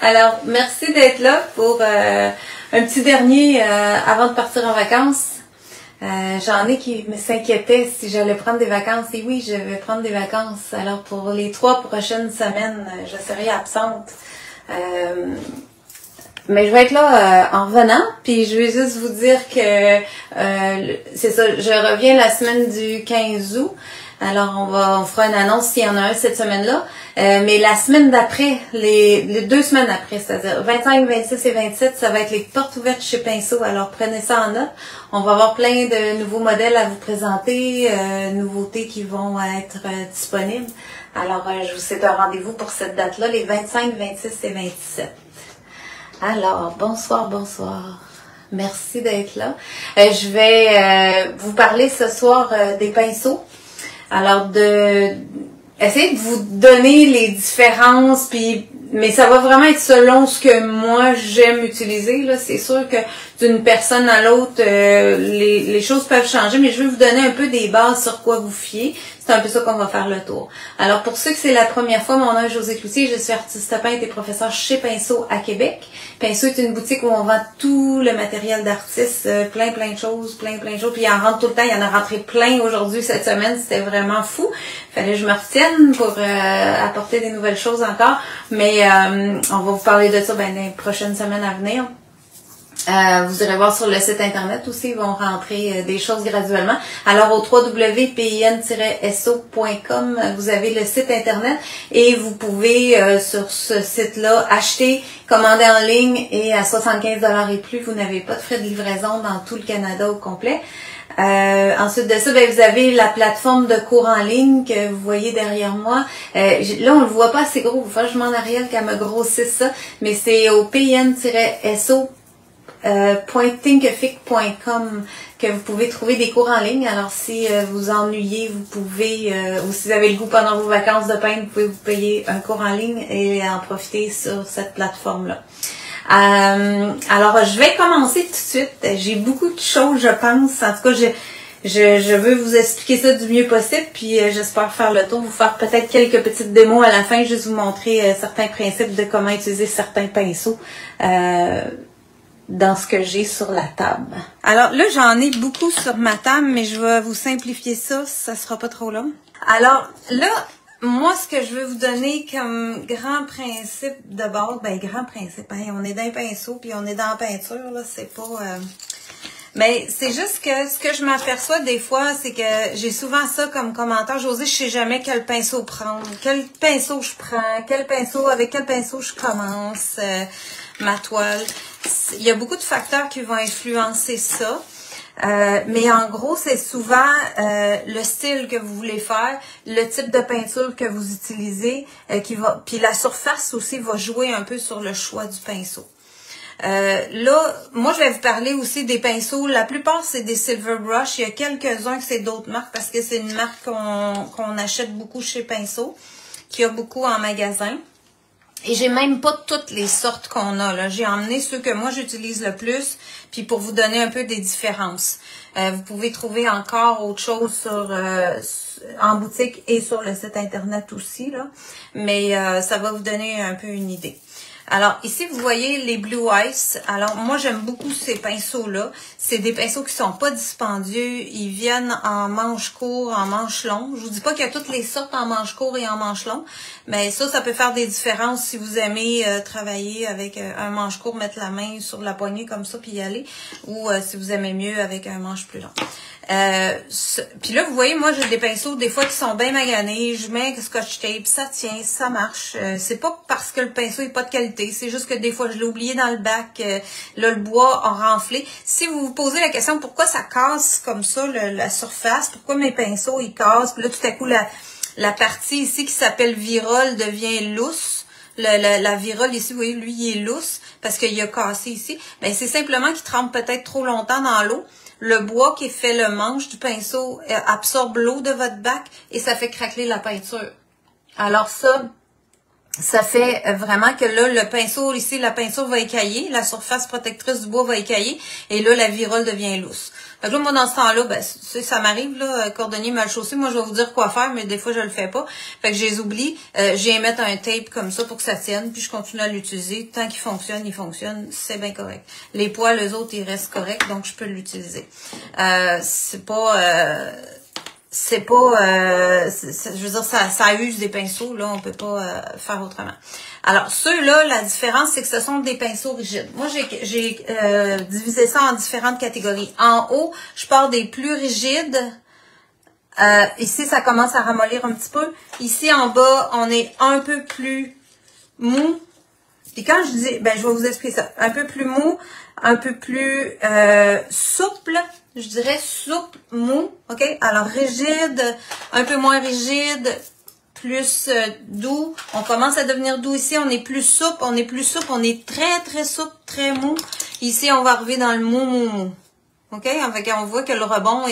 Alors, merci d'être là pour un petit dernier avant de partir en vacances. J'en ai qui s'inquiétaient si j'allais prendre des vacances. Et oui, je vais prendre des vacances. Alors, pour les 3 prochaines semaines, je serai absente. Mais je vais être là en revenant, puis je vais juste vous dire que c'est ça, je reviens la semaine du 15 août. Alors on fera une annonce s'il y en a un cette semaine-là. Mais la semaine d'après, les 2 semaines après, c'est-à-dire 25, 26 et 27, ça va être les portes ouvertes chez Pinceau. Alors prenez ça en note. On va avoir plein de nouveaux modèles à vous présenter, nouveautés qui vont être disponibles. Alors je vous souhaite un rendez-vous pour cette date-là, les 25, 26 et 27. Alors, bonsoir. Merci d'être là. Je vais vous parler ce soir des pinceaux. Alors, essayer de vous donner les différences, mais ça va vraiment être selon ce que moi j'aime utiliser. Là, c'est sûr que d'une personne à l'autre, les choses peuvent changer, mais je vais vous donner un peu des bases sur quoi vous fier. C'est un peu ça qu'on va faire le tour. Alors, pour ceux que c'est la première fois, mon nom est Josée Cloutier, je suis artiste peintre et professeur chez Pinceau à Québec. Pinceau est une boutique où on vend tout le matériel d'artiste, plein de choses. Puis il en rentre tout le temps, il y en a rentré plein aujourd'hui, cette semaine, c'était vraiment fou. Fallait que je me retienne pour apporter des nouvelles choses encore. Mais on va vous parler de ça dans les prochaines semaines à venir. Vous irez voir sur le site internet aussi, ils vont rentrer des choses graduellement. Alors au www.pin-so.com, vous avez le site internet et vous pouvez sur ce site-là acheter, commander en ligne et à 75 $ et plus, vous n'avez pas de frais de livraison dans tout le Canada au complet. Ensuite de ça, vous avez la plateforme de cours en ligne que vous voyez derrière moi. Là, on le voit pas assez gros, faut que je m'en arrière qu'elle me grossisse ça, mais c'est au pin-so.com. .thinkific.com que vous pouvez trouver des cours en ligne. Alors si vous ennuyez, vous pouvez, ou si vous avez le goût pendant vos vacances de peindre, vous pouvez vous payer un cours en ligne et en profiter sur cette plateforme-là. Alors je vais commencer tout de suite. J'ai beaucoup de choses, je pense. En tout cas, je veux vous expliquer ça du mieux possible, puis j'espère faire le tour, vous faire peut-être quelques petites démos à la fin, juste vous montrer certains principes de comment utiliser certains pinceaux. Dans ce que j'ai sur la table. Alors là, j'en ai beaucoup sur ma table, mais je vais vous simplifier ça, ça sera pas trop long. Alors là, moi, ce que je veux vous donner comme grand principe de base, grand principe, hein, on est dans un pinceau, puis on est dans la peinture, là, c'est pas... Mais c'est juste que ce que je m'aperçois des fois, c'est que j'ai souvent ça comme commentaire. Josée, je sais jamais quel pinceau prendre, quel pinceau je prends, avec quel pinceau je commence ma toile. Il y a beaucoup de facteurs qui vont influencer ça. Mais en gros, c'est souvent le style que vous voulez faire, le type de peinture que vous utilisez, puis la surface aussi va jouer un peu sur le choix du pinceau. Là, moi, je vais vous parler aussi des pinceaux. La plupart, c'est des Silver Brush. Il y a quelques-uns que c'est d'autres marques parce que c'est une marque qu'on achète beaucoup chez Pinceau, qu'il y a beaucoup en magasin. Et j'ai même pas toutes les sortes qu'on a, là. J'ai emmené ceux que moi, j'utilise le plus, puis pour vous donner un peu des différences. Vous pouvez trouver encore autre chose en boutique et sur le site internet aussi, là. Mais ça va vous donner un peu une idée. Alors, ici, vous voyez les Blue Ice. Alors, moi, j'aime beaucoup ces pinceaux-là. C'est des pinceaux qui sont pas dispendieux. Ils viennent en manche court, en manche long. Je vous dis pas qu'il y a toutes les sortes en manche court et en manche long, mais ça peut faire des différences si vous aimez travailler avec un manche court, mettre la main sur la poignée comme ça, puis y aller, ou si vous aimez mieux avec un manche plus long. Puis là, vous voyez, moi, j'ai des pinceaux, des fois, qui sont bien maganés. Je mets scotch tape, ça tient, ça marche. C'est pas parce que le pinceau est pas de qualité. C'est juste que des fois, je l'ai oublié dans le bac. Là, le bois a renflé. Si vous vous posez la question, pourquoi ça casse comme ça, la surface? Pourquoi mes pinceaux, ils cassent? Puis là, tout à coup, la partie ici qui s'appelle virole devient lousse. La virole ici, vous voyez, lui, il est lousse parce qu'il a cassé ici. Ben, c'est simplement qu'il trempe peut-être trop longtemps dans l'eau. Le bois qui fait le manche du pinceau absorbe l'eau de votre bac et ça fait craqueler la peinture. Alors ça, ça fait vraiment que là, le pinceau, ici, la peinture va écailler, la surface protectrice du bois va écailler, et là, la virole devient lousse. Fait que là, moi, dans ce temps-là, ben, ça m'arrive, là, cordonnier mal chaussé, moi, je vais vous dire quoi faire, mais des fois, je le fais pas. Fait que je les oublie, j'ai mettre un tape comme ça pour que ça tienne, puis je continue à l'utiliser. Tant qu'il fonctionne, il fonctionne, c'est bien correct. Les poils, eux autres, ils restent corrects, donc je peux l'utiliser. C'est pas... je veux dire, ça use des pinceaux, là, on peut pas faire autrement. Alors, ceux-là, la différence, c'est que ce sont des pinceaux rigides. Moi, j'ai divisé ça en différentes catégories. En haut, je pars des plus rigides. Ici, ça commence à ramollir un petit peu. Ici, en bas, on est un peu plus mou. Puis quand je dis, ben, je vais vous expliquer ça. Un peu plus mou, un peu plus souple. Je dirais souple, mou, ok? Alors, rigide, un peu moins rigide, plus doux. On commence à devenir doux ici. On est plus souple, on est très, très souple, très mou. Ici, on va arriver dans le mou. Ok? Fait on voit que le rebond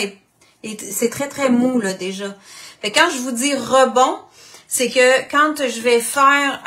c'est très, très mou, là, déjà. Fait quand je vous dis rebond, c'est que quand je vais faire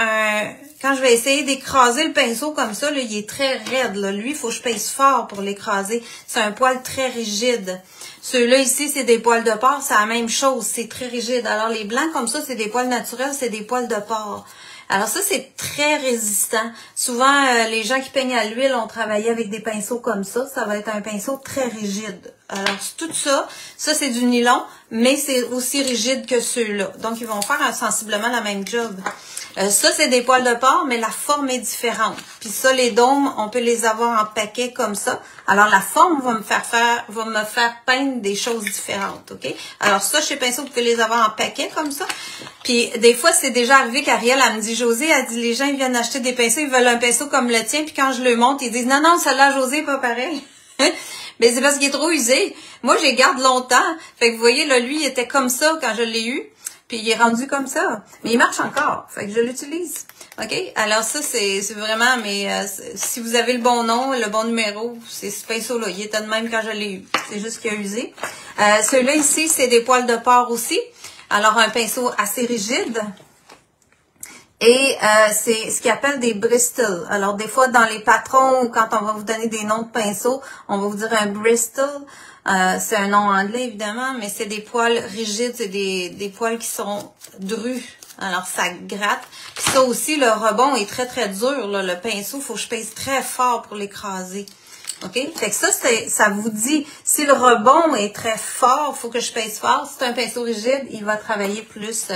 quand je vais essayer d'écraser le pinceau comme ça, là, il est très raide. Là. Lui, il faut que je pèse fort pour l'écraser. C'est un poil très rigide. Ceux-là ici, c'est des poils de porc. C'est la même chose. C'est très rigide. Alors, les blancs comme ça, c'est des poils naturels. C'est des poils de porc. Alors ça, c'est très résistant. Souvent, les gens qui peignent à l'huile ont travaillé avec des pinceaux comme ça. Ça va être un pinceau très rigide. Alors, tout ça c'est du nylon, mais c'est aussi rigide que ceux-là. Donc, ils vont faire sensiblement la même job. Ça, c'est des poils de porc, mais la forme est différente. Puis ça, les dômes, on peut les avoir en paquet comme ça. Alors, la forme va me faire peindre des choses différentes, OK? Alors ça, chez Pinceau, vous pouvez les avoir en paquet comme ça. Puis des fois, c'est déjà arrivé qu'Ariel, elle me dit, Josée, elle dit, les gens, ils viennent acheter des pinceaux, ils veulent un pinceau comme le tien, puis quand je le monte, ils disent, non, celle-là, Josée, pas pareil. Mais c'est parce qu'il est trop usé. Moi, je les garde longtemps. Fait que vous voyez, là, lui, il était comme ça quand je l'ai eu. Puis il est rendu comme ça. Mais il marche encore. Fait que je l'utilise. OK? Alors ça, c'est vraiment, mais si vous avez le bon nom, le bon numéro, c'est ce pinceau-là. Il était de même quand je l'ai eu. C'est juste qu'il a usé. Ceux-là ici, c'est des poils de porc aussi. Alors un pinceau assez rigide. Et c'est ce qu'ils appellent des Bristol. Alors des fois, dans les patrons, quand on va vous donner des noms de pinceaux, on va vous dire un Bristol. C'est un nom anglais, évidemment, mais c'est des poils rigides, c'est des poils qui sont drus. Alors, ça gratte. Puis ça aussi, le rebond est très, très dur. Là. Le pinceau, il faut que je pèse très fort pour l'écraser. OK? Fait que ça vous dit, si le rebond est très fort, il faut que je pèse fort. Si c'est un pinceau rigide, il va travailler plus.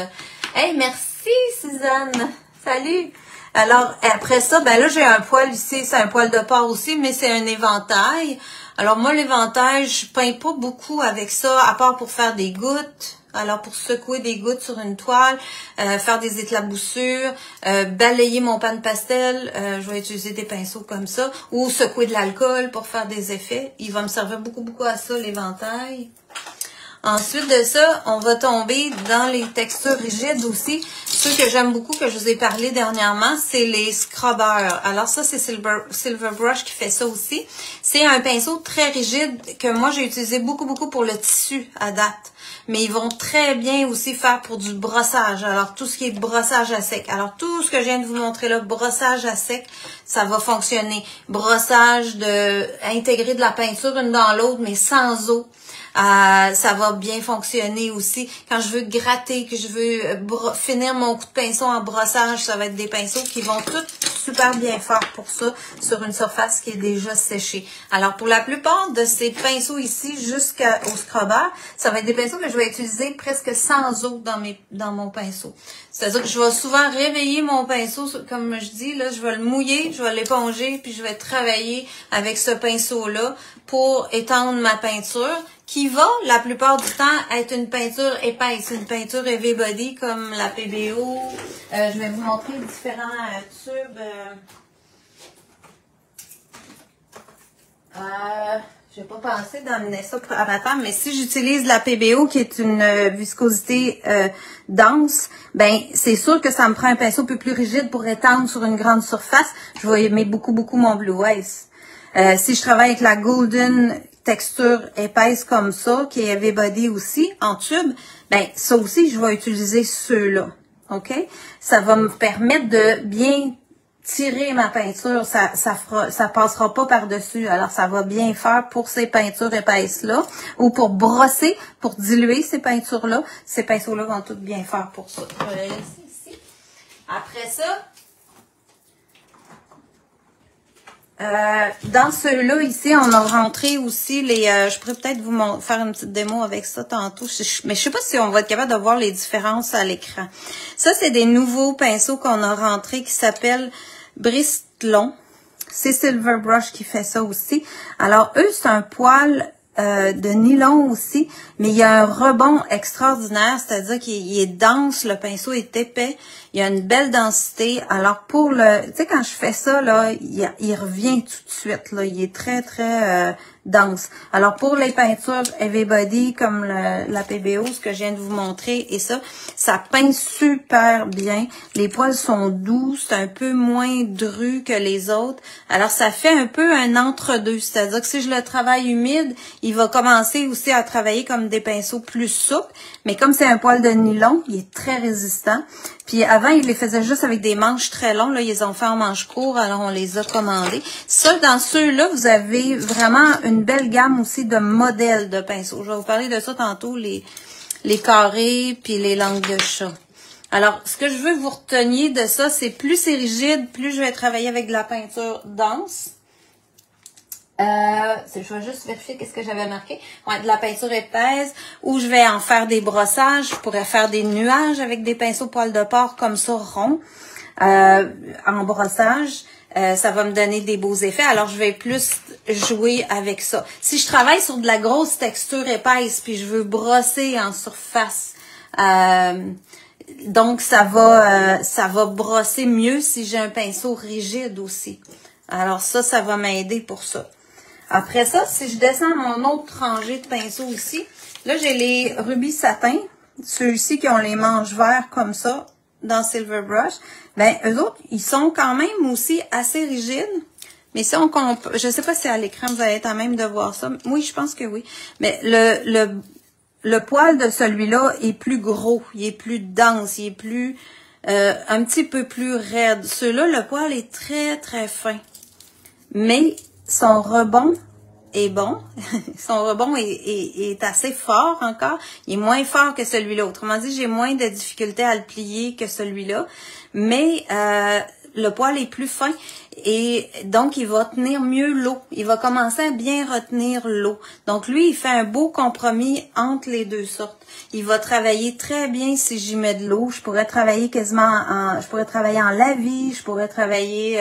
Hey, merci, Suzanne! Salut! Alors, après ça, ben là, j'ai un poil ici, c'est un poil de porc aussi, mais c'est un éventail. Alors, moi, l'éventail, je peins pas beaucoup avec ça, à part pour faire des gouttes. Alors, pour secouer des gouttes sur une toile, faire des éclaboussures, balayer mon pan de pastel, je vais utiliser des pinceaux comme ça, ou secouer de l'alcool pour faire des effets. Il va me servir beaucoup à ça, l'éventail. Ensuite de ça, on va tomber dans les textures rigides aussi. Ceux que j'aime beaucoup, que je vous ai parlé dernièrement, c'est les scrubbers. Alors ça, c'est Silver Brush qui fait ça aussi. C'est un pinceau très rigide que moi, j'ai utilisé beaucoup pour le tissu à date. Mais ils vont très bien aussi faire pour du brossage. Alors, tout ce qui est brossage à sec. Alors, tout ce que je viens de vous montrer là, brossage à sec, ça va fonctionner. Brossage intégrer de la peinture une dans l'autre, mais sans eau. Ça va bien fonctionner aussi. Quand je veux gratter, que je veux finir mon coup de pinceau en brossage, ça va être des pinceaux qui vont tous super bien faire pour ça sur une surface qui est déjà séchée. Alors, pour la plupart de ces pinceaux ici, jusqu'au scrubber, ça va être des pinceaux que je vais utiliser presque sans eau dans mon pinceau. C'est-à-dire que je vais souvent réveiller mon pinceau, comme je dis, là, je vais le mouiller, je vais l'éponger, puis je vais travailler avec ce pinceau-là pour étendre ma peinture, qui va, la plupart du temps, être une peinture épaisse, une peinture heavy body comme la PBO. Je vais vous montrer différents tubes. Je n'ai pas pensé d'amener ça à ma table, mais si j'utilise la PBO, qui est une viscosité dense, ben c'est sûr que ça me prend un pinceau un peu plus rigide pour étendre sur une grande surface. Je vais aimer beaucoup mon Blue Ice. Si je travaille avec la Golden texture épaisse comme ça, qui est heavy body aussi, en tube, ben ça aussi, je vais utiliser ceux-là. OK? Ça va me permettre de bien tirer ma peinture, ça passera pas par-dessus. Alors, ça va bien faire pour ces peintures épaisses-là ou pour brosser, pour diluer ces peintures-là. Ces pinceaux-là vont toutes bien faire pour ça. Je vais les laisser ici. Après ça, dans ceux-là, ici, on a rentré aussi les... je pourrais peut-être vous faire une petite démo avec ça tantôt, mais je sais pas si on va être capable de voir les différences à l'écran. Ça, c'est des nouveaux pinceaux qu'on a rentrés qui s'appellent Bristlon. C'est Silver Brush qui fait ça aussi. Alors, eux, c'est un poil de nylon aussi, mais il y a un rebond extraordinaire, c'est-à-dire qu'il est dense, le pinceau est épais, il y a une belle densité. Alors pour le, tu sais, quand je fais ça, là, il revient tout de suite, là, il est très, très dense. Alors pour les peintures Heavy Body, comme la PBO, ce que je viens de vous montrer, et ça peint super bien. Les poils sont doux, c'est un peu moins dru que les autres. Alors ça fait un peu un entre-deux, c'est-à-dire que si je le travaille humide, il va commencer aussi à travailler comme des pinceaux plus souples, mais comme c'est un poil de nylon, il est très résistant. Puis avant, ils les faisaient juste avec des manches très longues, là, ils les ont fait en manches courtes, alors on les a commandés. Ça, dans ceux-là, vous avez vraiment une belle gamme aussi de modèles de pinceaux. Je vais vous parler de ça tantôt, les carrés puis les langues de chat. Alors, ce que je veux que vous reteniez de ça, c'est plus c'est rigide, plus je vais travailler avec de la peinture dense. Je vais juste vérifier qu'est-ce que j'avais marqué. Ouais, de la peinture épaisse, ou je vais en faire des brossages. Je pourrais faire des nuages avec des pinceaux poils de porc comme ça, ronds, en brossage. Ça va me donner des beaux effets. Alors, je vais plus jouer avec ça. Si je travaille sur de la grosse texture épaisse, puis je veux brosser en surface, donc ça va brosser mieux si j'ai un pinceau rigide aussi. Alors ça va m'aider pour ça. Après ça, si je descends mon autre rangée de pinceaux ici, là j'ai les rubis satin, ceux-ci qui ont les manches vertes comme ça, dans Silver Brush. Ben, eux autres, ils sont quand même aussi assez rigides. Mais si on compare, je sais pas si à l'écran vous allez être à même de voir ça. Oui, je pense que oui. Mais le poil de celui-là est plus gros, il est plus dense, il est plus, un petit peu plus raide. Ceux-là, le poil est très, très fin. Mais son rebond est bon. Son rebond est assez fort encore. Il est moins fort que celui-là. Autrement dit, j'ai moins de difficulté à le plier que celui-là. Mais le poil est plus fin et donc il va tenir mieux l'eau. Il va commencer à bien retenir l'eau. Donc lui, il fait un beau compromis entre les deux sortes. Il va travailler très bien si j'y mets de l'eau. Je pourrais travailler je pourrais travailler en lavis, je pourrais travailler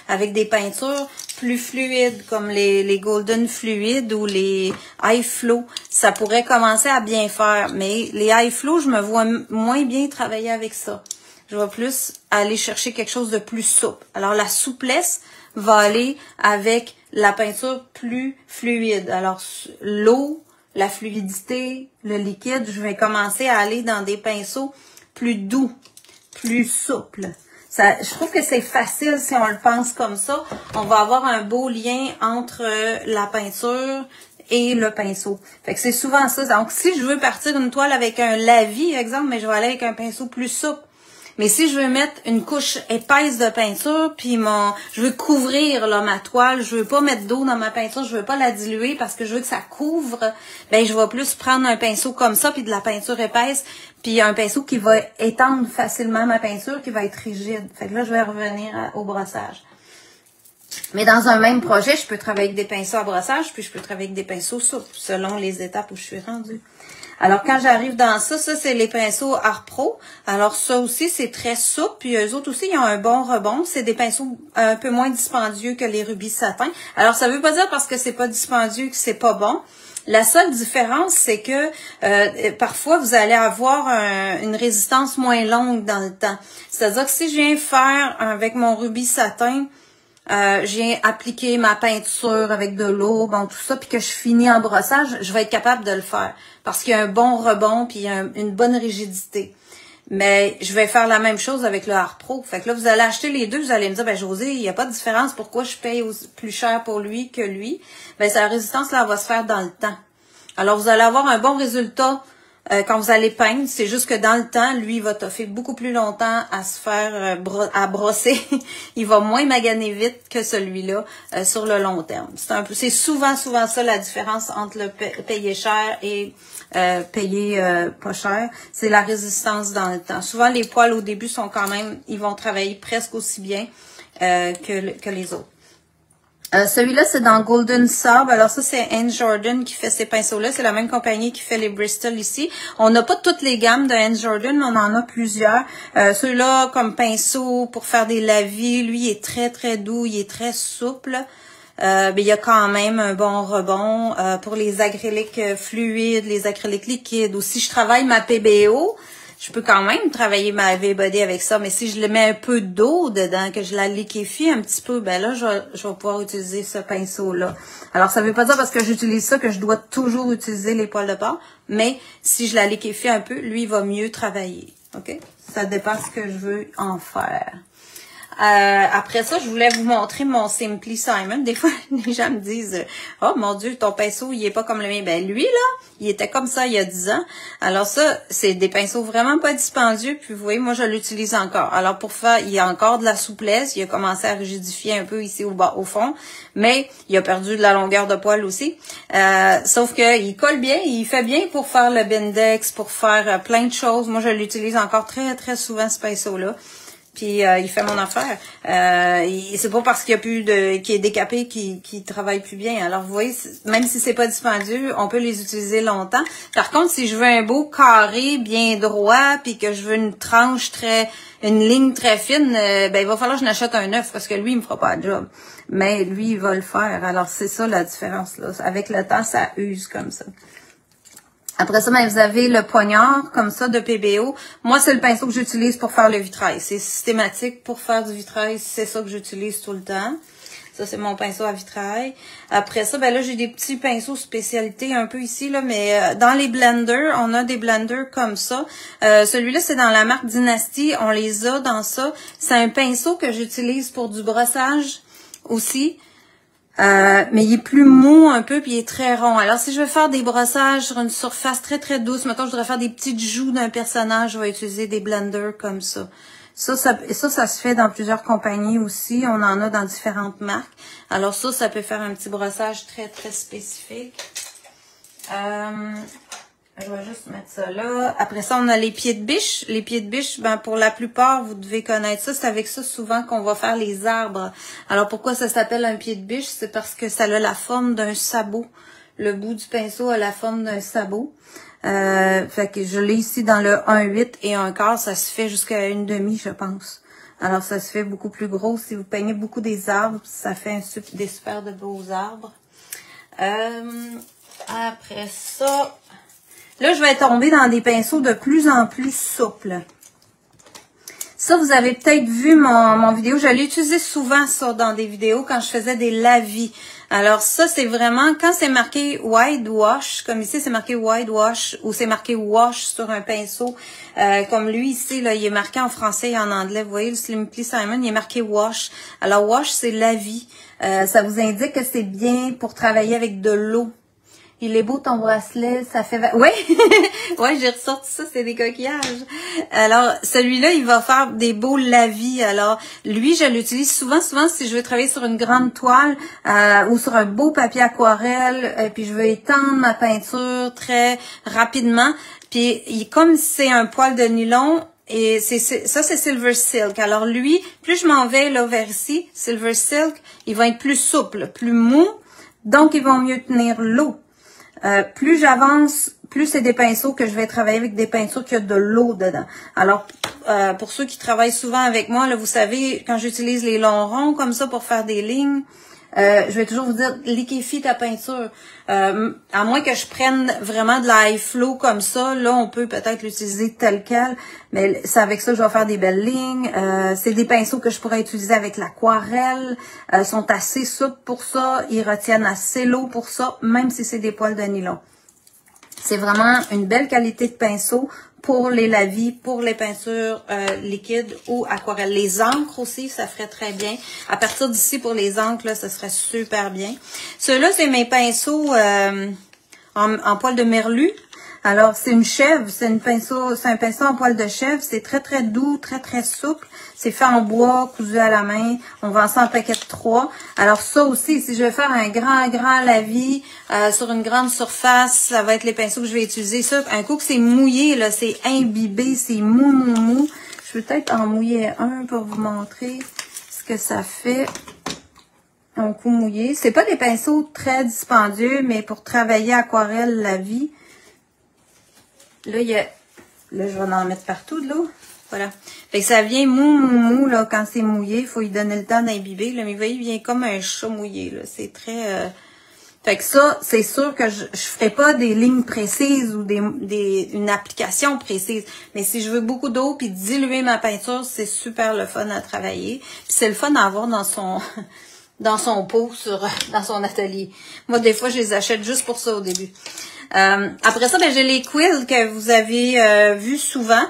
avec des peintures plus fluides comme les Golden Fluid ou les High Flow. Ça pourrait commencer à bien faire, mais les High Flow, je me vois moins bien travailler avec ça. Je vais plus aller chercher quelque chose de plus souple. Alors, la souplesse va aller avec la peinture plus fluide. Alors, l'eau, la fluidité, le liquide, je vais commencer à aller dans des pinceaux plus doux, plus souples. Je trouve que c'est facile si on le pense comme ça. On va avoir un beau lien entre la peinture et le pinceau. Fait que c'est souvent ça. Donc, si je veux partir une toile avec un lavis, exemple, mais je vais aller avec un pinceau plus souple. Mais si je veux mettre une couche épaisse de peinture, puis je veux couvrir là, ma toile, je veux pas mettre d'eau dans ma peinture, je veux pas la diluer parce que je veux que ça couvre, ben je vais plus prendre un pinceau comme ça, puis de la peinture épaisse, puis un pinceau qui va étendre facilement ma peinture, qui va être rigide. Fait que là, je vais revenir au brossage. Mais dans un même projet, je peux travailler avec des pinceaux à brossage, puis je peux travailler avec des pinceaux souples, selon les étapes où je suis rendue. Alors, quand j'arrive dans ça, c'est les pinceaux Art Pro. Alors, ça aussi, c'est très souple. Puis, eux autres aussi, ils ont un bon rebond. C'est des pinceaux un peu moins dispendieux que les rubis satin. Alors, ça veut pas dire parce que c'est pas dispendieux que c'est pas bon. La seule différence, c'est que parfois, vous allez avoir une résistance moins longue dans le temps. C'est-à-dire que si je viens faire avec mon rubis satin, je viens appliquer ma peinture avec de l'eau, bon, tout ça, puis que je finis en brossage, je vais être capable de le faire. Parce qu'il y a un bon rebond, puis il y a une bonne rigidité. Mais je vais faire la même chose avec le Art Pro. Fait que là, vous allez acheter les deux, vous allez me dire, ben Josée, il n'y a pas de différence, pourquoi je paye plus cher pour lui que lui? Ben, sa résistance, là, elle va se faire dans le temps. Alors, vous allez avoir un bon résultat quand vous allez peindre. C'est juste que dans le temps, lui, il va toffer beaucoup plus longtemps à se faire à brosser. Il va moins maganer vite que celui-là sur le long terme. C'est souvent ça la différence entre le payer cher et payer pas cher. C'est la résistance dans le temps. Souvent, les poils au début sont quand même, ils vont travailler presque aussi bien que les autres. Celui-là, c'est dans Golden Sable. Alors ça, c'est Anne Jordan qui fait ces pinceaux-là. C'est la même compagnie qui fait les Bristol ici. On n'a pas toutes les gammes de Anne Jordan, mais on en a plusieurs. Celui-là, comme pinceau pour faire des lavis, lui, il est très, très doux. Il est très souple. Mais il y a quand même un bon rebond pour les acryliques fluides, les acryliques liquides. Ou si je travaille ma PBO, je peux quand même travailler ma V-Body avec ça, mais si je le mets un peu d'eau dedans, que je la liquéfie un petit peu, ben là, je vais pouvoir utiliser ce pinceau-là. Alors, ça veut pas dire parce que j'utilise ça que je dois toujours utiliser les poils de porc, mais si je la liquéfie un peu, lui, il va mieux travailler. OK? Ça dépend ce que je veux en faire. Après ça, je voulais vous montrer mon Simply Simon. Des fois, les gens me disent « Oh mon Dieu, ton pinceau, il est pas comme le mien. » Ben lui, là, il était comme ça il y a 10 ans. Alors ça, c'est des pinceaux vraiment pas dispendieux. Puis vous voyez, moi, je l'utilise encore. Alors pour faire, il y a encore de la souplesse. Il a commencé à rigidifier un peu ici au fond. Mais il a perdu de la longueur de poil aussi. Sauf que il colle bien, il fait bien pour faire le Bindex, pour faire plein de choses. Moi, je l'utilise encore très, très souvent, ce pinceau-là. Puis il fait mon affaire. C'est pas parce qu'il y a plus qu'il est décapé qu'il travaille plus bien. Alors vous voyez, même si c'est pas dispendieux, on peut les utiliser longtemps. Par contre, si je veux un beau carré bien droit, puis que je veux une ligne très fine, ben il va falloir que je n'achète un neuf parce que lui il me fera pas le job. Mais lui il va le faire. Alors c'est ça la différence là. Avec le temps, ça use comme ça. Après ça, ben, vous avez le poignard, comme ça, de PBO. Moi, c'est le pinceau que j'utilise pour faire le vitrail. C'est systématique pour faire du vitrail. C'est ça que j'utilise tout le temps. Ça, c'est mon pinceau à vitrail. Après ça, ben là, j'ai des petits pinceaux spécialités un peu ici, là, mais dans les blenders, on a des blenders comme ça. Celui-là, c'est dans la marque Dynasty. On les a dans ça. C'est un pinceau que j'utilise pour du brossage aussi. Mais il est plus mou un peu, puis il est très rond. Alors, si je veux faire des brossages sur une surface très, très douce, mettons, je voudrais faire des petites joues d'un personnage, je vais utiliser des blenders comme ça. Ça se fait dans plusieurs compagnies aussi. On en a dans différentes marques. Alors, ça peut faire un petit brossage très, très spécifique. Je vais juste mettre ça là. Après ça, on a les pieds de biche. Les pieds de biche, ben pour la plupart, vous devez connaître ça. C'est avec ça souvent qu'on va faire les arbres. Alors pourquoi ça s'appelle un pied de biche? C'est parce que ça a la forme d'un sabot. Le bout du pinceau a la forme d'un sabot. Fait que je l'ai ici dans le 1,8 et 1/4. Ça se fait jusqu'à 1/2, je pense. Alors ça se fait beaucoup plus gros. Si vous peignez beaucoup des arbres, ça fait des super de beaux arbres. Après ça... Là, je vais tomber dans des pinceaux de plus en plus souples. Ça, vous avez peut-être vu mon vidéo. Je l'ai utilisé souvent, ça, dans des vidéos quand je faisais des lavis. Alors, ça, c'est vraiment, quand c'est marqué Wide Wash, comme ici, c'est marqué Wide Wash, ou c'est marqué Wash sur un pinceau, comme lui, ici, là, il est marqué en français et en anglais. Vous voyez, le Simply Simon, il est marqué Wash. Alors, Wash, c'est lavis. Ça vous indique que c'est bien pour travailler avec de l'eau. Il est beau ton bracelet, ça fait... Oui, ouais, j'ai ressorti ça, c'est des coquillages. Alors, celui-là, il va faire des beaux lavis. Alors, lui, je l'utilise souvent si je veux travailler sur une grande toile ou sur un beau papier aquarelle, puis je veux étendre ma peinture très rapidement. Puis, comme c'est un poil de nylon, et ça, c'est Silver Silk. Alors, lui, plus je m'en vais là vers ici, Silver Silk, il va être plus souple, plus mou, donc ils vont mieux tenir l'eau. Plus j'avance, plus c'est des pinceaux que je vais travailler avec des pinceaux qui ont de l'eau dedans. Alors, pour ceux qui travaillent souvent avec moi, là, vous savez, quand j'utilise les longs ronds comme ça pour faire des lignes, je vais toujours vous dire, liquéfie ta peinture. À moins que je prenne vraiment de la high flow comme ça, là, on peut peut-être l'utiliser tel quel, mais c'est avec ça que je vais faire des belles lignes. C'est des pinceaux que je pourrais utiliser avec l'aquarelle. Sont assez souples pour ça. Ils retiennent assez l'eau pour ça, même si c'est des poils de nylon. C'est vraiment une belle qualité de pinceau pour les lavis, pour les peintures liquides ou aquarelles. Les encres aussi, ça ferait très bien. À partir d'ici, pour les encres, là, ça serait super bien. Ceux-là, c'est mes pinceaux en poil de merlu. Alors, c'est une chèvre, c'est un pinceau en poil de chèvre. C'est très, très doux, très, très souple. C'est fait en bois, cousu à la main. On vend ça en paquet de 3. Alors, ça aussi, si je vais faire un grand lavis sur une grande surface, ça va être les pinceaux que je vais utiliser. Ça, un coup que c'est mouillé, là, c'est imbibé, c'est mou. Je vais peut-être en mouiller un pour vous montrer ce que ça fait. Un coup mouillé. C'est pas des pinceaux très dispendieux, mais pour travailler aquarelle la vie. Là, là, je vais en mettre partout de l'eau. Voilà. Fait que ça vient mou, là, quand c'est mouillé. Il faut y donner le temps d'imbiber. Là, mais vous voyez, il vient comme un chat mouillé, là. C'est très... Fait que ça, c'est sûr que je ferai pas des lignes précises ou une application précise. Mais si je veux beaucoup d'eau puis diluer ma peinture, c'est super le fun à travailler. Puis c'est le fun à avoir dans son pot dans son atelier. Moi, des fois, je les achète juste pour ça au début. Après ça, ben, j'ai les quills que vous avez vus souvent.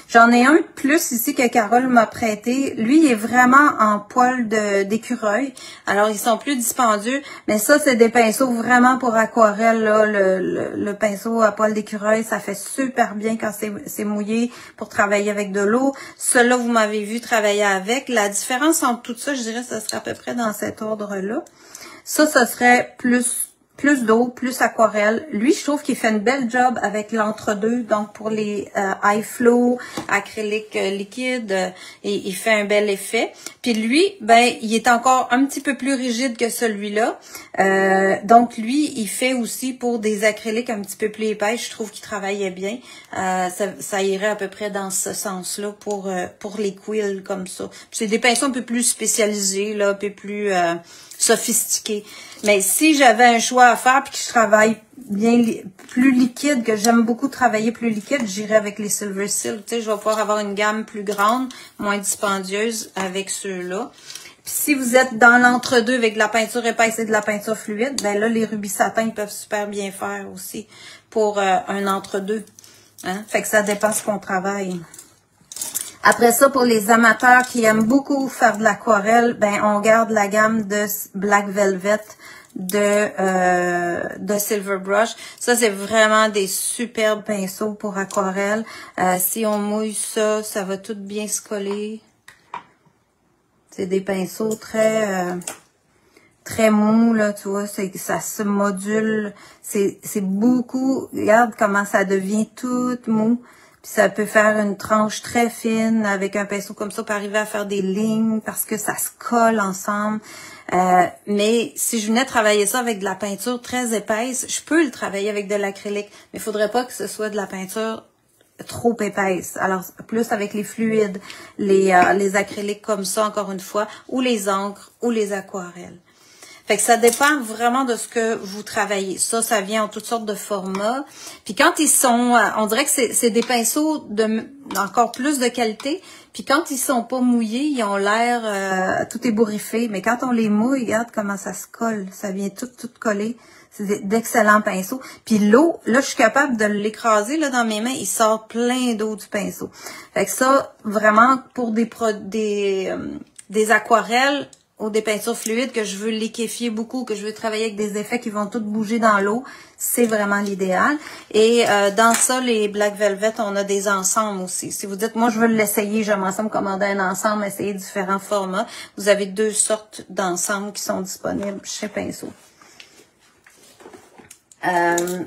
J'en ai un de plus ici que Carole m'a prêté. Lui, il est vraiment en poil d'écureuil. Alors, ils sont plus dispendieux. Mais ça, c'est des pinceaux vraiment pour aquarelle. Là. Le pinceau à poil d'écureuil, ça fait super bien quand c'est mouillé pour travailler avec de l'eau. Celui-là, vous m'avez vu travailler avec. La différence entre tout ça, je dirais, ça serait à peu près dans cet ordre-là. Ça serait plus d'eau, plus aquarelle. Lui, je trouve qu'il fait une belle job avec l'entre-deux. Donc, pour les high flow, acrylique liquide, il fait un bel effet. Puis lui, ben, il est encore un petit peu plus rigide que celui-là. Donc, lui, il fait aussi pour des acryliques un petit peu plus épais. Je trouve qu'il travaillait bien. Ça irait à peu près dans ce sens-là pour les quills comme ça. C'est des pinceaux un peu plus spécialisés, là, un peu plus sophistiqués. Mais si j'avais un choix à faire puis que je travaille bien plus liquide, que j'aime beaucoup travailler plus liquide, j'irais avec les Silver Silk. Tu sais, je vais pouvoir avoir une gamme plus grande, moins dispendieuse avec ceux-là. Puis si vous êtes dans l'entre-deux avec de la peinture épaisse et de la peinture fluide, ben là, les rubis satins peuvent super bien faire aussi pour un entre-deux. Hein? Fait que ça dépend ce qu'on travaille. Après ça, pour les amateurs qui aiment beaucoup faire de l'aquarelle, ben on garde la gamme de Black Velvet de Silver Brush. Ça, c'est vraiment des superbes pinceaux pour aquarelle. Si on mouille ça, ça va tout bien se coller. C'est des pinceaux très mou, là, tu vois, ça se module. C'est beaucoup, regarde comment ça devient tout mou. Puis ça peut faire une tranche très fine avec un pinceau comme ça pour arriver à faire des lignes parce que ça se colle ensemble. Mais si je venais travailler ça avec de la peinture très épaisse, je peux le travailler avec de l'acrylique. Mais il faudrait pas que ce soit de la peinture trop épaisse. Alors, plus avec les fluides, les acryliques comme ça, encore une fois, ou les encres, ou les aquarelles. Fait que ça dépend vraiment de ce que vous travaillez. Ça vient en toutes sortes de formats. Puis quand ils sont, on dirait que c'est des pinceaux encore plus de qualité. Puis quand ils sont pas mouillés, ils ont l'air, tout ébouriffé. Mais quand on les mouille, regarde comment ça se colle. Ça vient tout coller. C'est d'excellents pinceaux. Puis l'eau, là, je suis capable de l'écraser là dans mes mains. Il sort plein d'eau du pinceau. Fait que ça, vraiment, pour des aquarelles, ou des peintures fluides que je veux liquéfier beaucoup, que je veux travailler avec des effets qui vont tout bouger dans l'eau, c'est vraiment l'idéal. Et dans ça, les Black Velvet, on a des ensembles aussi. Si vous dites, moi, je veux l'essayer, j'aimerais ça me commander un ensemble, essayer différents formats, vous avez 2 sortes d'ensembles qui sont disponibles chez Pinceau.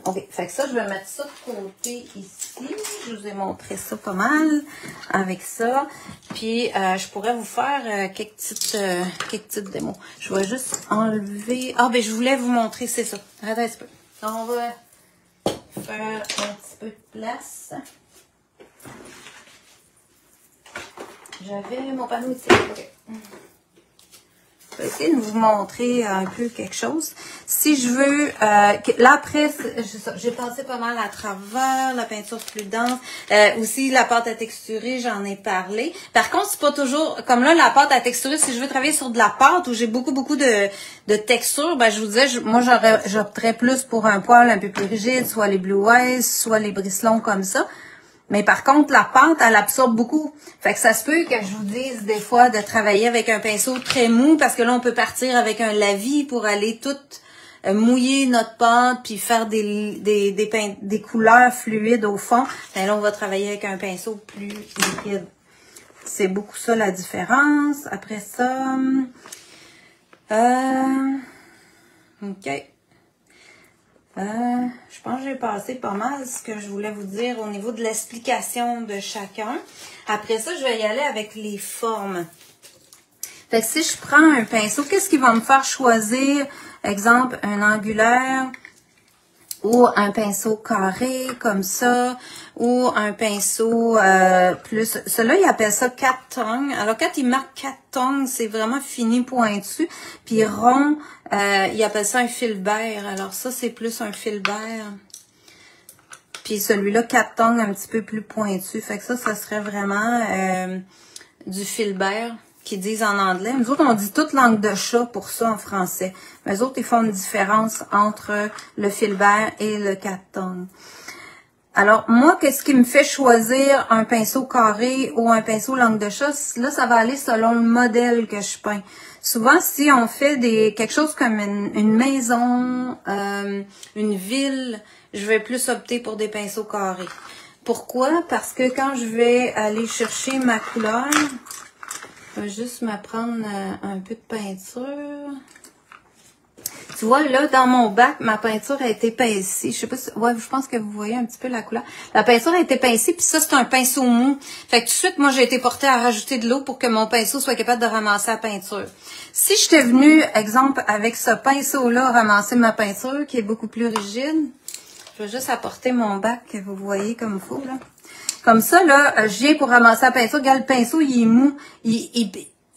OK, fait que ça, je vais mettre ça de côté ici. Je vous ai montré ça pas mal avec ça. Puis, je pourrais vous faire quelques petites démos. Je vais juste enlever... Ah, ben je voulais vous montrer, c'est ça. Attends un petit peu. On va faire un petit peu de place. J'avais mon panneau ici. OK. Je vais essayer de vous montrer un peu quelque chose. Si je veux, là après, j'ai passé pas mal à travers la peinture plus dense. Aussi, la pâte à texturer, j'en ai parlé. Par contre, c'est pas toujours, comme là, la pâte à texturer, si je veux travailler sur de la pâte où j'ai beaucoup de texture, ben je vous disais, moi j'opterais plus pour un poil un peu plus rigide, soit les Blue Eyes, soit les brisselons comme ça. Mais par contre, la pâte, elle absorbe beaucoup. Fait que ça se peut que je vous dise des fois de travailler avec un pinceau très mou parce que là, on peut partir avec un lavis pour aller tout mouiller notre pâte puis faire des couleurs fluides au fond, ben là, on va travailler avec un pinceau plus liquide. C'est beaucoup ça la différence. Après ça, OK. Je pense que j'ai passé pas mal ce que je voulais vous dire au niveau de l'explication de chacun. Après ça, je vais y aller avec les formes. Fait que si je prends un pinceau, qu'est-ce qui va me faire choisir, exemple, un angulaire ou un pinceau carré comme ça, ou un pinceau plus... Celui-là, il appelle ça 4 tongs. Alors, quand il marque 4 tongs, c'est vraiment fini, pointu. Puis rond, il appelle ça un filbert. Alors, ça, c'est plus un filbert. Puis celui-là, 4 tongs, un petit peu plus pointu. Fait que ça serait vraiment du filbert, qu'ils disent en anglais. Nous autres, on dit toute langue de chat pour ça en français. Mais les autres, ils font une différence entre le filbert et le 4 tongs. Alors, moi, qu'est-ce qui me fait choisir un pinceau carré ou un pinceau langue de chat? Là, ça va aller selon le modèle que je peins. Souvent, si on fait quelque chose comme une maison, une ville, je vais plus opter pour des pinceaux carrés. Pourquoi? Parce que quand je vais aller chercher ma couleur, je vais juste me prendre un peu de peinture. Tu vois, là, dans mon bac, ma peinture a été pincée. Je sais pas si... Ouais, je pense que vous voyez un petit peu la couleur. La peinture a été pincée, puis ça, c'est un pinceau mou. Fait que tout de suite, moi, j'ai été portée à rajouter de l'eau pour que mon pinceau soit capable de ramasser la peinture. Si j'étais venue, exemple, avec ce pinceau-là, ramasser ma peinture, qui est beaucoup plus rigide, je vais juste apporter mon bac, que vous voyez comme il faut, là. Comme ça, là, je viens pour ramasser la peinture. Regarde, le pinceau, il est mou.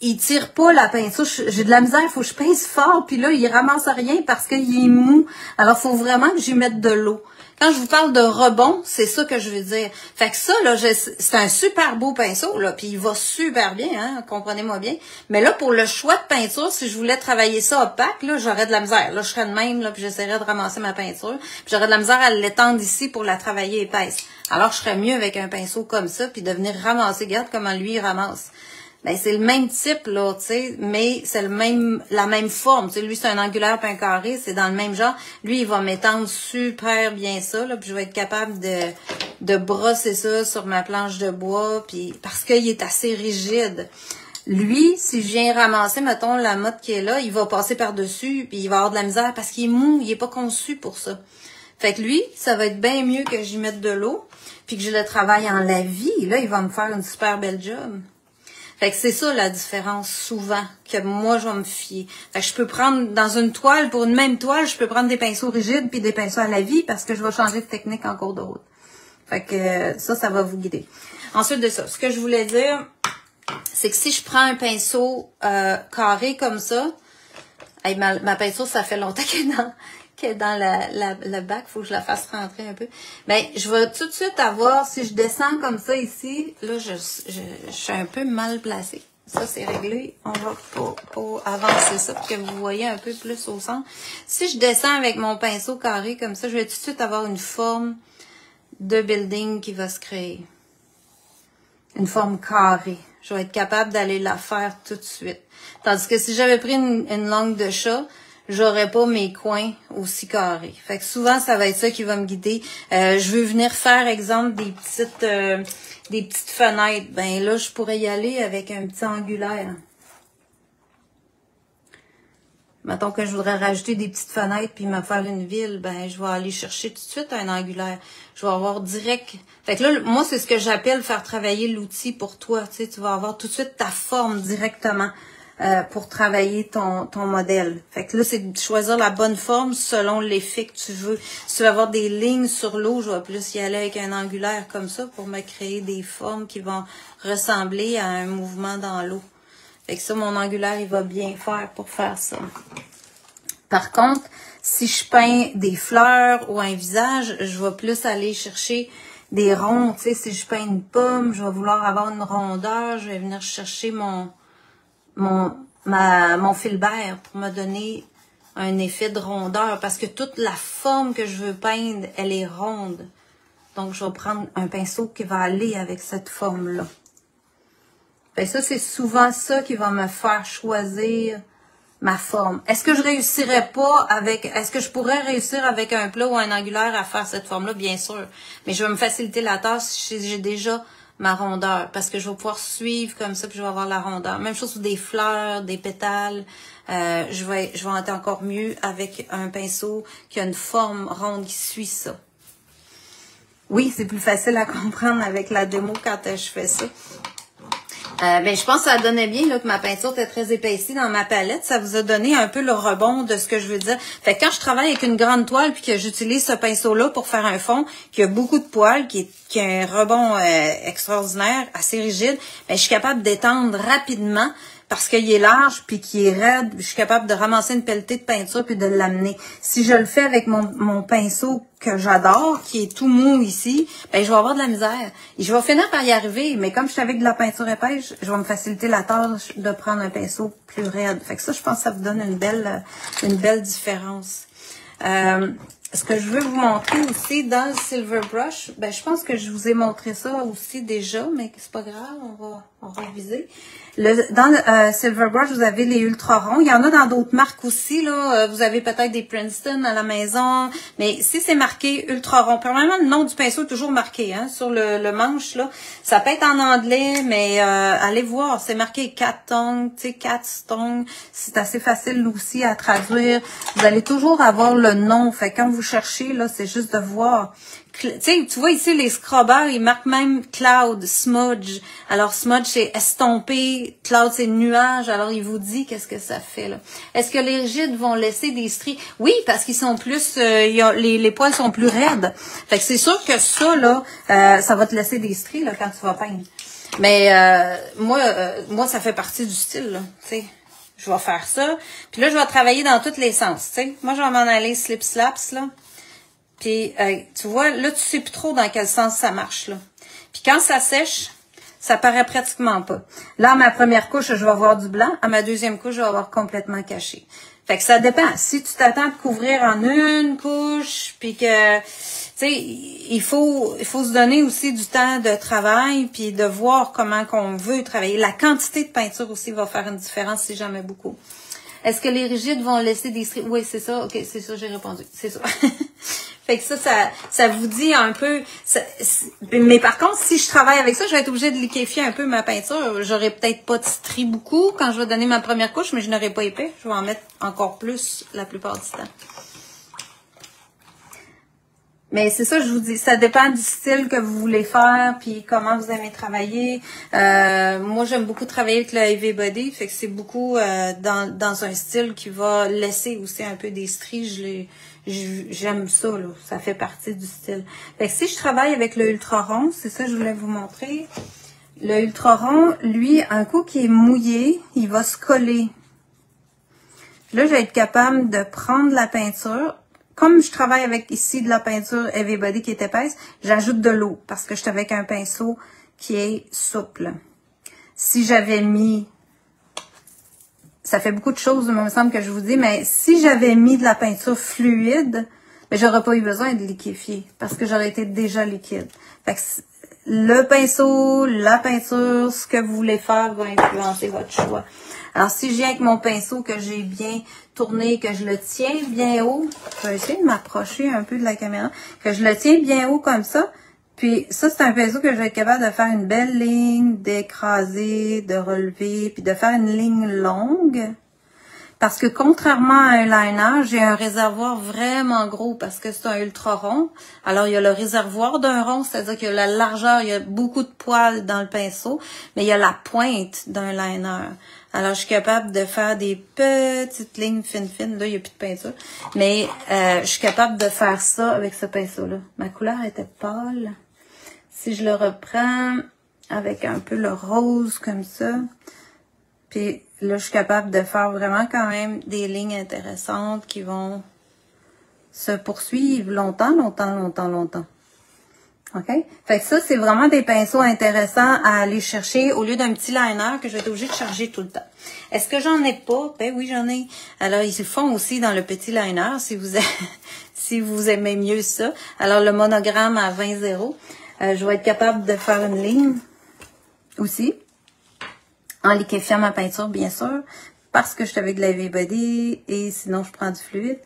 Il tire pas la peinture. J'ai de la misère, il faut que je pince fort. Puis là, il ramasse rien parce qu'il est mou. Alors, il faut vraiment que j'y mette de l'eau. Quand je vous parle de rebond, c'est ça que je veux dire. Fait que ça, là, c'est un super beau pinceau, là. Puis il va super bien, hein, comprenez-moi bien. Mais là, pour le choix de peinture, si je voulais travailler ça opaque, là, j'aurais de la misère. Là, je serais de même, là, puis j'essaierais de ramasser ma peinture. Puis j'aurais de la misère à l'étendre ici pour la travailler épaisse. Alors, je serais mieux avec un pinceau comme ça, puis de venir ramasser. Regarde comment lui, il ramasse. Ben, c'est le même type, là, tu sais, mais c'est la même forme. Tu sais, lui, c'est un angulaire puis un carré, c'est dans le même genre. Lui, il va m'étendre super bien ça, là, puis je vais être capable de brosser ça sur ma planche de bois, puis parce qu'il est assez rigide. Lui, si je viens ramasser, mettons, la motte qui est là, il va passer par-dessus, puis il va avoir de la misère parce qu'il est mou, il est pas conçu pour ça. Fait que lui, ça va être bien mieux que j'y mette de l'eau, puis que je le travaille en lavis. Là, il va me faire une super belle job. Fait que c'est ça la différence souvent que moi je vais me fier. Fait que je peux prendre dans une toile, pour une même toile, je peux prendre des pinceaux rigides puis des pinceaux à la vie parce que je vais changer de technique en cours de route. Fait que ça va vous guider. Ensuite de ça, ce que je voulais dire, c'est que si je prends un pinceau carré comme ça, hey, ma peinture, ça fait longtemps qu'elle est dans le bac, faut que je la fasse rentrer un peu. Ben, je vais tout de suite avoir, si je descends comme ça ici, là, je suis un peu mal placée. Ça, c'est réglé. On va pour avancer ça pour que vous voyez un peu plus au centre. Si je descends avec mon pinceau carré comme ça, je vais tout de suite avoir une forme de building qui va se créer. Une forme carrée. Je vais être capable d'aller la faire tout de suite. Tandis que si j'avais pris une langue de chat, j'aurais pas mes coins aussi carrés. Fait que souvent, ça va être ça qui va me guider. Je veux venir faire, exemple, des petites fenêtres. Ben là, je pourrais y aller avec un petit angulaire. Mettons que je voudrais rajouter des petites fenêtres puis me faire une ville, ben je vais aller chercher tout de suite un angulaire. Je vais avoir direct... Fait que là, moi, c'est ce que j'appelle faire travailler l'outil pour toi. Tu sais, tu vas avoir tout de suite ta forme directement pour travailler ton modèle. Fait que là, c'est de choisir la bonne forme selon l'effet que tu veux. Si tu veux avoir des lignes sur l'eau, je vais plus y aller avec un angulaire comme ça pour me créer des formes qui vont ressembler à un mouvement dans l'eau. Fait que ça, mon angulaire, il va bien faire pour faire ça. Par contre, si je peins des fleurs ou un visage, je vais plus aller chercher des ronds. Tu sais, si je peins une pomme, je vais vouloir avoir une rondeur. Je vais venir chercher mon filbert pour me donner un effet de rondeur. Parce que toute la forme que je veux peindre, elle est ronde. Donc, je vais prendre un pinceau qui va aller avec cette forme-là. Ben ça, c'est souvent ça qui va me faire choisir ma forme. Est-ce que je réussirais pas avec, est-ce que je pourrais réussir avec un plat ou un angulaire à faire cette forme-là? Bien sûr. Mais je vais me faciliter la tâche si j'ai déjà ma rondeur, parce que je vais pouvoir suivre comme ça, puis je vais avoir la rondeur. Même chose pour des fleurs, des pétales. Je vais être encore mieux avec un pinceau qui a une forme ronde qui suit ça. Oui, c'est plus facile à comprendre avec la démo quand je fais ça. Ben, je pense que ça donnait bien là, que ma peinture était très épaissie dans ma palette. Ça vous a donné un peu le rebond de ce que je veux dire. Fait que quand je travaille avec une grande toile puis que j'utilise ce pinceau-là pour faire un fond qui a beaucoup de poils, qui a un rebond extraordinaire, assez rigide, ben, je suis capable d'étendre rapidement parce qu'il est large puis qu'il est raide. Je suis capable de ramasser une pelletée de peinture puis de l'amener. Si je le fais avec mon pinceau que j'adore, qui est tout mou ici, ben je vais avoir de la misère. Et je vais finir par y arriver, mais comme je suis avec de la peinture épaisse, je vais me faciliter la tâche de prendre un pinceau plus raide. Fait que ça, je pense que ça vous donne une belle différence. Ce que je veux vous montrer aussi dans le Silver Brush, ben je pense que je vous ai montré ça aussi déjà, mais c'est pas grave, on va reviser. Dans le Silver Brush, vous avez les ultra ronds. Il y en a dans d'autres marques aussi, là. Vous avez peut-être des Princeton à la maison. Mais si c'est marqué ultra rond, premièrement, le nom du pinceau est toujours marqué, hein, sur le manche, là. Ça peut être en anglais, mais allez voir, c'est marqué cat tongue, tu sais, cat tongue. C'est assez facile aussi à traduire. Vous allez toujours avoir le nom. Fait quand vous cherchez, là, c'est juste de voir. Tu sais, tu vois ici, les scrubbers, ils marquent même cloud, smudge. Alors, smudge, c'est estompé. Cloud, c'est nuage. Alors, il vous dit qu'est-ce que ça fait, là. Est-ce que les rigides vont laisser des stries? Oui, parce qu'ils sont plus, les poils sont plus raides. Fait que c'est sûr que ça, là, ça va te laisser des stries, là, quand tu vas peindre. Mais, moi, ça fait partie du style, là, tu sais. Je vais faire ça. Puis là, je vais travailler dans tous les sens, tu sais. Moi, je vais m'en aller slip-slaps, là. Puis, tu vois, là, tu sais plus trop dans quel sens ça marche, là. Puis quand ça sèche, ça paraît pratiquement pas. Là, à ma première couche, je vais avoir du blanc. À ma deuxième couche, je vais avoir complètement caché. Fait que ça dépend. Si tu t'attends de couvrir en une couche, puis que, tu sais, il faut se donner aussi du temps de travail, puis de voir comment qu'on veut travailler. La quantité de peinture aussi va faire une différence si j'en mets beaucoup. Est-ce que les rigides vont laisser des stries? Oui, c'est ça. OK, c'est ça, j'ai répondu. C'est ça. Fait que ça vous dit un peu... mais par contre, si je travaille avec ça, je vais être obligée de liquéfier un peu ma peinture. J'aurai peut-être pas de stries beaucoup quand je vais donner ma première couche, mais je n'aurai pas épais. Je vais en mettre encore plus la plupart du temps. Mais c'est ça, je vous dis, ça dépend du style que vous voulez faire, puis comment vous aimez travailler. Moi, j'aime beaucoup travailler avec le Heavy Body, fait que c'est beaucoup dans un style qui va laisser aussi un peu des stries. J'aime ça, là. Ça fait partie du style. Fait que si je travaille avec le ultra rond, c'est ça que je voulais vous montrer. Le ultra rond, lui, un coup qui est mouillé, il va se coller. Là, je vais être capable de prendre la peinture. Comme je travaille avec ici de la peinture Heavy Body qui est épaisse, j'ajoute de l'eau parce que je suis avec un pinceau qui est souple. Si j'avais mis, ça fait beaucoup de choses, il me semble que je vous dis, mais si j'avais mis de la peinture fluide, ben, j'aurais pas eu besoin de liquéfier parce que j'aurais été déjà liquide. Fait que le pinceau, la peinture, ce que vous voulez faire va influencer votre choix. Alors, si je viens avec mon pinceau que j'ai bien tourné, que je le tiens bien haut, je vais essayer de m'approcher un peu de la caméra, que je le tiens bien haut comme ça, puis ça, c'est un pinceau que je vais être capable de faire une belle ligne, d'écraser, de relever, puis de faire une ligne longue. Parce que contrairement à un liner, j'ai un réservoir vraiment gros parce que c'est un ultra rond. Alors, il y a le réservoir d'un rond, c'est-à-dire qu'il y a la largeur, il y a beaucoup de poils dans le pinceau, mais il y a la pointe d'un liner. Alors, je suis capable de faire des petites lignes fines. Là, il n'y a plus de peinture. Mais je suis capable de faire ça avec ce pinceau-là. Ma couleur était pâle. Si je le reprends avec un peu le rose comme ça, puis là, je suis capable de faire vraiment quand même des lignes intéressantes qui vont se poursuivre longtemps. OK? Fait que ça, c'est vraiment des pinceaux intéressants à aller chercher au lieu d'un petit liner que je vais être obligée de charger tout le temps. Est-ce que j'en ai pas? Ben oui, j'en ai. Alors, ils se font aussi dans le petit liner si vous aimez mieux ça. Alors, le monogramme à 20,0. Je vais être capable de faire une ligne aussi. En liquéfiant ma peinture, bien sûr. parce que je suis avec de la V-Body et sinon je prends du fluide.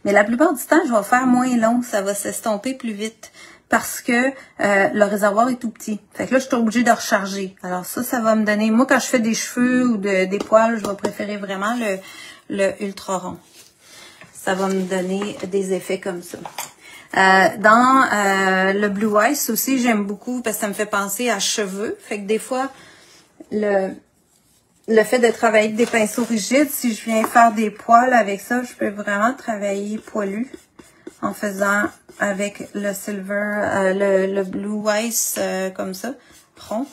Mais la plupart du temps, je vais faire moins long, ça va s'estomper plus vite parce que le réservoir est tout petit. Fait que là, je suis obligée de recharger. Alors ça va me donner... Moi, quand je fais des cheveux ou des poils, je vais préférer vraiment le ultra rond. Ça va me donner des effets comme ça. Dans le Blue Ice aussi, j'aime beaucoup parce que ça me fait penser à cheveux. Fait que des fois, le fait de travailler avec des pinceaux rigides, si je viens faire des poils avec ça, je peux vraiment travailler poilu en faisant avec le silver, le Blue Ice comme ça, rond.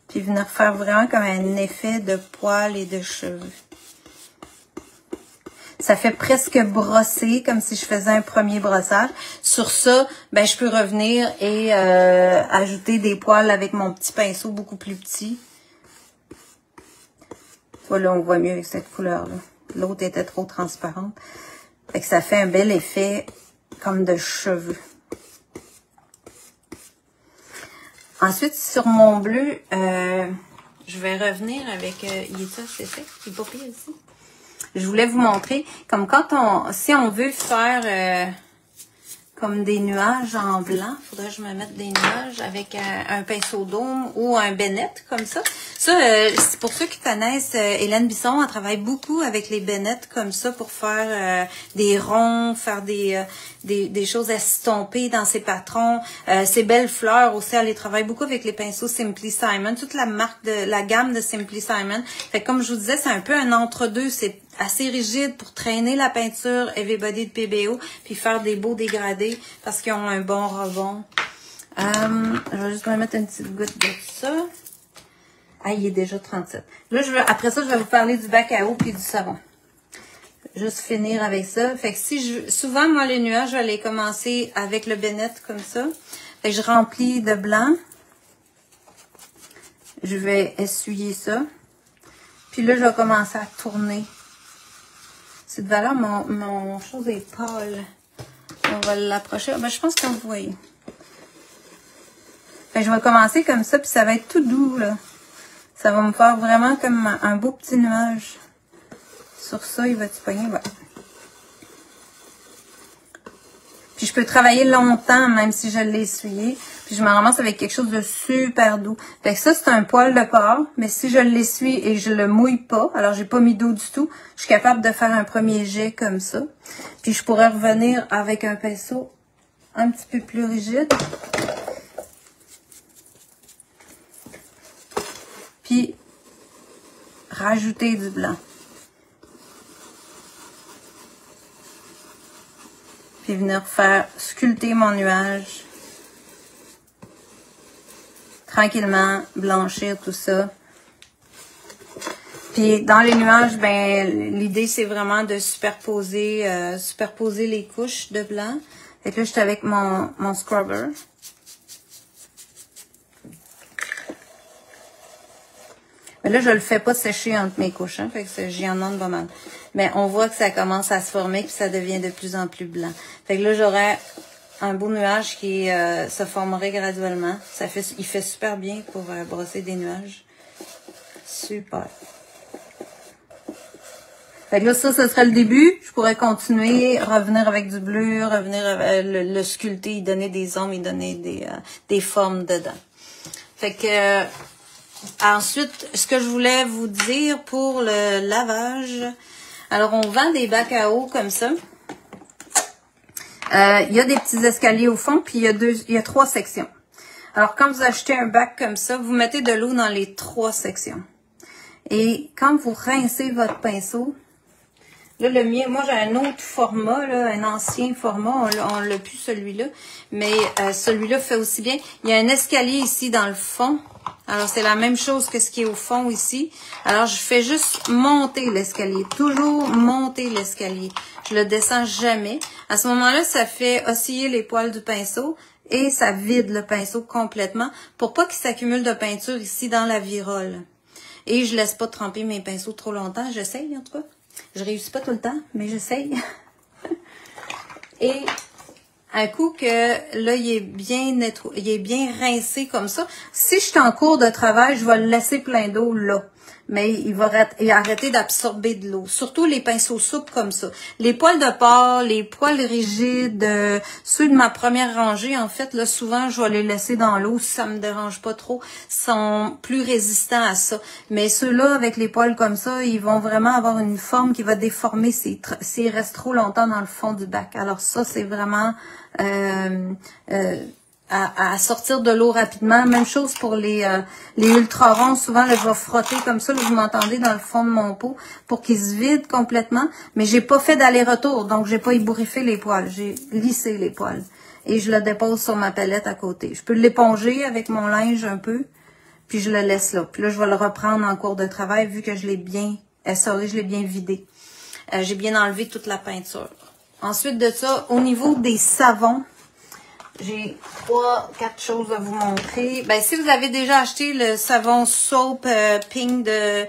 Puis venir faire vraiment comme un effet de poils et de cheveux. Ça fait presque brosser, comme si je faisais un premier brossage. Sur ça, ben je peux revenir et ajouter des poils avec mon petit pinceau beaucoup plus petit. Là, on voit mieux avec cette couleur-là. L'autre était trop transparente. Fait que ça fait un bel effet comme de cheveux. Ensuite, sur mon bleu, je vais revenir avec... il est ça, c'est ça? Il est pas pire ici. Je voulais vous montrer, comme si on veut faire comme des nuages en blanc, il faudrait que je me mette des nuages avec un pinceau d'ôme ou un Bennett comme ça. Ça, c'est pour ceux qui connaissent Hélène Bisson, elle travaille beaucoup avec les Bennett comme ça pour faire des ronds, faire des choses estompées dans ses patrons. Ses belles fleurs aussi, elle les travaille beaucoup avec les pinceaux Simply Simon, toute la gamme de Simply Simon. Fait que comme je vous disais, c'est un peu un entre-deux, c'est assez rigide pour traîner la peinture Heavy-Body de PBO puis faire des beaux dégradés parce qu'ils ont un bon rebond. Je vais juste me mettre une petite goutte de ça. Ah, il est déjà 37. Là, après ça, je vais vous parler du bac à eau puis du savon. Juste finir avec ça. Fait que souvent, moi, les nuages, je vais les commencer avec le Bennett comme ça. Fait que je remplis de blanc. Je vais essuyer ça. Puis là, je vais commencer à tourner. Cette valeur, mon chose est pâle. On va l'approcher. Ben, je pense que vous voyez. Fait, je vais commencer comme ça, puis ça va être tout doux, là. Ça va me faire vraiment comme un beau petit nuage. Sur ça, il va se pogner, ouais. Puis je peux travailler longtemps, même si je l'ai essuyé. Puis je me ramasse avec quelque chose de super doux. Fait que ça, c'est un poil de porc. Mais si je l'essuie et je le mouille pas, alors j'ai pas mis d'eau du tout, je suis capable de faire un premier jet comme ça. Puis je pourrais revenir avec un pinceau un petit peu plus rigide. Puis rajouter du blanc. Puis venir faire sculpter mon nuage. Tranquillement, blanchir tout ça. Puis dans les nuages, ben l'idée c'est vraiment de superposer les couches de blanc. Fait que là, je suis avec mon scrubber. Mais là, je le fais pas sécher entre mes couches, hein, fait que j'y en demande pas mal. Mais on voit que ça commence à se former puis ça devient de plus en plus blanc. Fait que là, j'aurai un beau nuage qui se formerait graduellement. Il fait super bien pour brosser des nuages. Super. Fait que là, ça serait le début. Je pourrais continuer, revenir avec du bleu, revenir avec le sculpter, y donner des ombres, y donner des formes dedans. Fait que ensuite, ce que je voulais vous dire pour le lavage. Alors, on vend des bacs à eau comme ça. Il y a des petits escaliers au fond, puis il y a 3 sections. Alors, quand vous achetez un bac comme ça, vous mettez de l'eau dans les 3 sections. Et quand vous rincez votre pinceau, là, le mien, moi, j'ai un autre format, là, un ancien format, on l'a plus celui-là, mais celui-là fait aussi bien. Il y a un escalier ici dans le fond. Alors, c'est la même chose que ce qui est au fond ici. Alors, je fais juste monter l'escalier. Toujours monter l'escalier. Je le descends jamais. À ce moment-là, ça fait osciller les poils du pinceau et ça vide le pinceau complètement pour pas qu'il s'accumule de peinture ici dans la virole. Et je laisse pas tremper mes pinceaux trop longtemps. J'essaye, en tout cas. Je réussis pas tout le temps, mais j'essaye. Et un coup que là, il est bien nettoyé, il est bien rincé comme ça. Si je suis en cours de travail, je vais le laisser plein d'eau là. mais il va arrêter d'absorber de l'eau. Surtout les pinceaux souples comme ça. Les poils de porc, les poils rigides, ceux de ma première rangée, en fait, là, souvent, je vais les laisser dans l'eau si ça me dérange pas trop, sont plus résistants à ça. Mais ceux-là, avec les poils comme ça, ils vont vraiment avoir une forme qui va déformer s'ils restent trop longtemps dans le fond du bac. Alors ça, c'est vraiment à sortir de l'eau rapidement. Même chose pour les ultra ronds. Souvent, là, je vais frotter comme ça, là, vous m'entendez, dans le fond de mon pot, pour qu'ils se vident complètement. Mais j'ai pas fait d'aller-retour, donc j'ai pas ébouriffé les poils. J'ai lissé les poils. Et je le dépose sur ma palette à côté. Je peux l'éponger avec mon linge un peu, puis je le laisse là. Puis là, je vais le reprendre en cours de travail, vu que je l'ai bien essoré, je l'ai bien vidé. J'ai bien enlevé toute la peinture. Ensuite de ça, au niveau des savons, j'ai 3-4 choses à vous montrer. Ben, si vous avez déjà acheté le savon Soap Pink de